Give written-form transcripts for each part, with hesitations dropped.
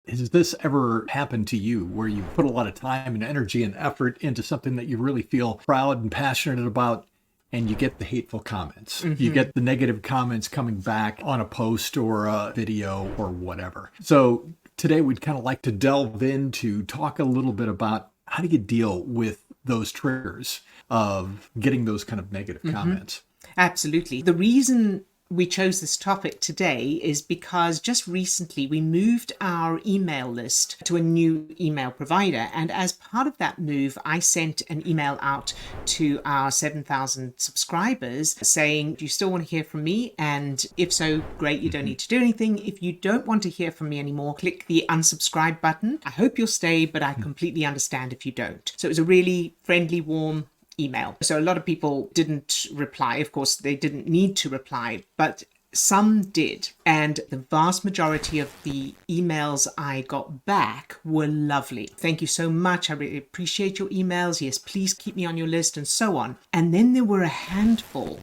Has this ever happened to you where you put a lot of time and energy and effort into something that you really feel proud and passionate about, and you get the hateful comments? You get the negative comments coming back on a post or a video or whatever. So today we'd kind of like to delve into talk a little bit about how do you deal with those triggers of getting those kind of negative comments. Absolutely. The reason we chose this topic today is because just recently we moved our email list to a new email provider. And as part of that move, I sent an email out to our 7,000 subscribers saying, do you still want to hear from me? And if so, great, you don't need to do anything. If you don't want to hear from me anymore, click the unsubscribe button. I hope you'll stay, but I completely understand if you don't. So it was a really friendly, warm email. So a lot of people didn't reply. Of course, they didn't need to reply, but some did. And the vast majority of the emails I got back were lovely. Thank you so much. I really appreciate your emails. Yes, please keep me on your list and so on. And then there were a handful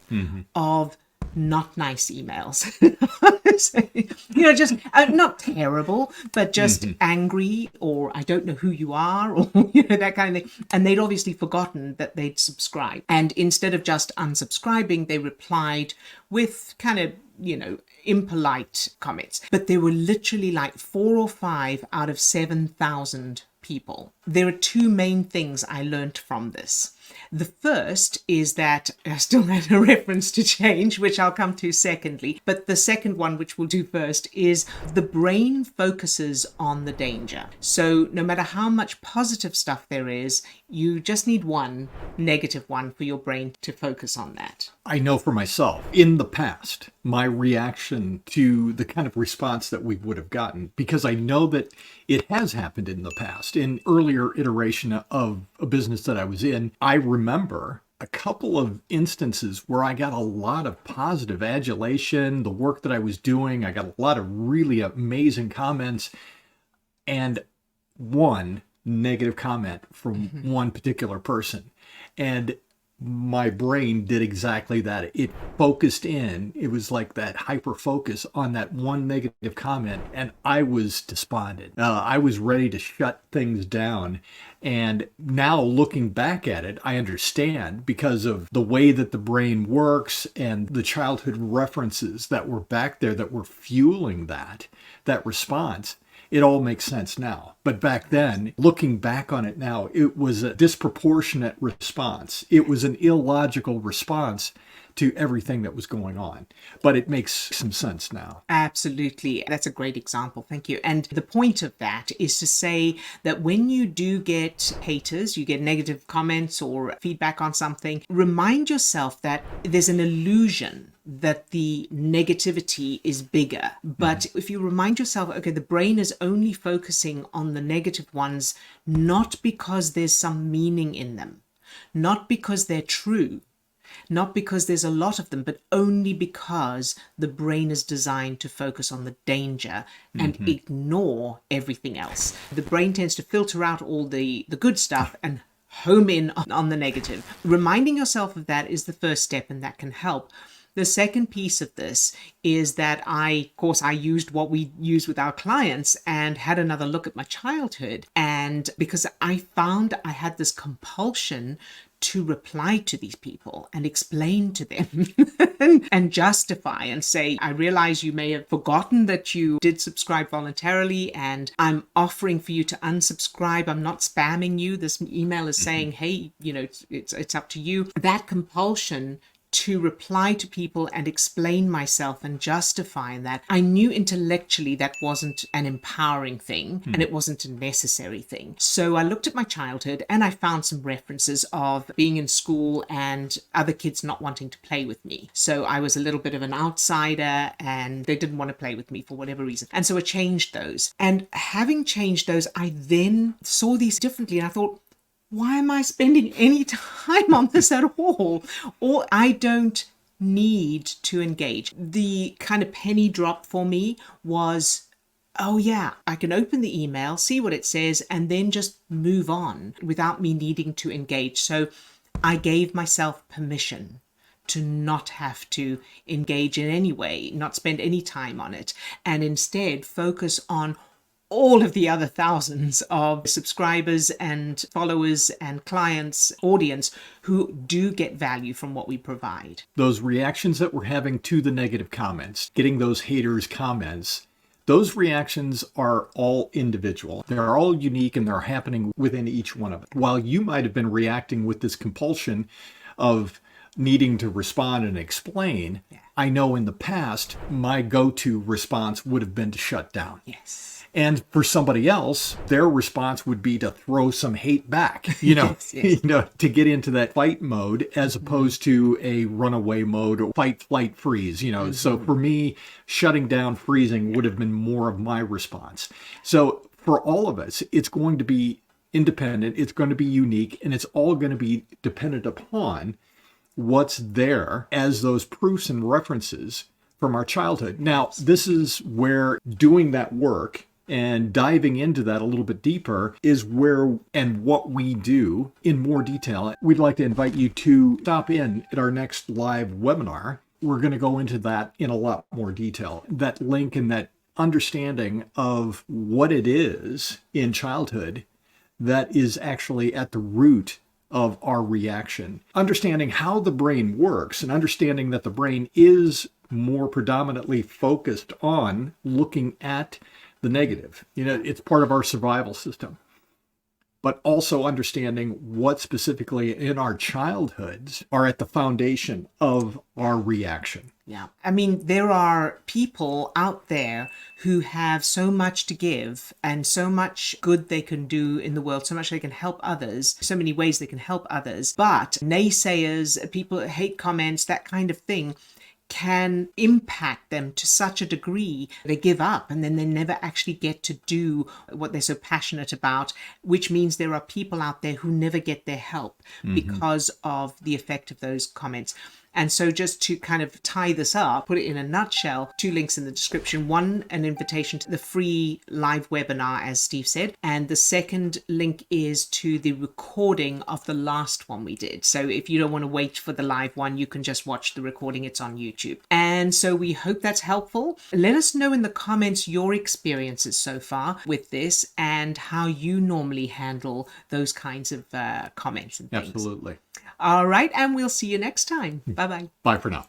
of not nice emails. So, just not terrible, but just angry, or I don't know who you are, or that kind of thing. And they'd obviously forgotten that they'd subscribed. And instead of just unsubscribing, they replied with kind of impolite comments. But there were literally like 4 or 5 out of 7,000 people. There are 2 main things I learned from this. The first is that I still had a reference to change, which I'll come to secondly. But the second one, which we'll do first, is the brain focuses on the danger. So no matter how much positive stuff there is, you just need one negative one for your brain to focus on that. I know for myself, in the past, my reaction to the kind of response that we would have gotten, because I know that it has happened in the past, in earlier iteration of a business that I was in, I remember a couple of instances where I got a lot of positive adulation, the work that I was doing. I got a lot of really amazing comments, and one negative comment from one particular person. And my brain did exactly that. It focused in. It was like that hyper focus on that one negative comment, and I was despondent. I was ready to shut things down. And now looking back at it, I understand, because of the way that the brain works and the childhood references that were back there that were fueling that response. It all makes sense now. But back then, looking back on it now, it was a disproportionate response. It was an illogical response to everything that was going on. But it makes some sense now. Absolutely. That's a great example. Thank you. And the point of that is to say that when you do get haters, you get negative comments or feedback on something, remind yourself that there's an illusion that the negativity is bigger. But if you remind yourself, okay, the brain is only focusing on the negative ones, not because there's some meaning in them, not because they're true, not because there's a lot of them, but only because the brain is designed to focus on the danger and ignore everything else. The brain tends to filter out all the good stuff and home in on the negative. Reminding yourself of that is the first step, and that can help. The second piece of this is that I used what we use with our clients and had another look at my childhood. And because I found I had this compulsion to reply to these people and explain to them and justify and say, I realize you may have forgotten that you did subscribe voluntarily, and I'm offering for you to unsubscribe. I'm not spamming you. This email is saying, hey, it's up to you. That compulsion to reply to people and explain myself and justify that, I knew intellectually that wasn't an empowering thing and it wasn't a necessary thing. So I looked at my childhood and I found some references of being in school and other kids not wanting to play with me. So I was a little bit of an outsider and they didn't want to play with me for whatever reason. And so I changed those. And having changed those, I then saw these differently and I thought, why am I spending any time on this at all? Or I don't need to engage. The kind of penny drop for me was, oh yeah, I can open the email, see what it says, and then just move on without me needing to engage. So I gave myself permission to not have to engage in any way, not spend any time on it, and instead focus on all of the other thousands of subscribers and followers and clients, audience who do get value from what we provide. Those reactions that we're having to the negative comments, getting those haters' comments, those reactions are all individual. They're all unique and they're happening within each one of us. While you might have been reacting with this compulsion of needing to respond and explain, I know in the past, my go-to response would have been to shut down. Yes. And for somebody else, their response would be to throw some hate back, Yes. to get into that fight mode as opposed to a runaway mode or fight, flight, freeze, So for me, shutting down, freezing would have been more of my response. So for all of us, it's going to be independent, it's going to be unique, and it's all going to be dependent upon what's there as those proofs and references from our childhood. Now, this is where doing that work and diving into that a little bit deeper is where and what we do in more detail. We'd like to invite you to stop in at our next live webinar. We're going to go into that in a lot more detail. That link and that understanding of what it is in childhood that is actually at the root of our reaction. Understanding how the brain works and understanding that the brain is more predominantly focused on looking at the negative. It's part of our survival system. But also understanding what specifically in our childhoods are at the foundation of our reaction. Yeah. I mean, there are people out there who have so much to give and so much good they can do in the world, so much they can help others, so many ways they can help others. But naysayers, people that hate comments, that kind of thing, can impact them to such a degree they give up and then they never actually get to do what they're so passionate about, which means there are people out there who never get their help because of the effect of those comments. And so just to kind of tie this up, put it in a nutshell, 2 links in the description. One, an invitation to the free live webinar, as Steve said. And the second link is to the recording of the last one we did. So if you don't want to wait for the live one, you can just watch the recording. It's on YouTube. And so we hope that's helpful. Let us know in the comments your experiences so far with this and how you normally handle those kinds of comments and things. Absolutely. All right. And we'll see you next time. Bye-bye. Bye for now.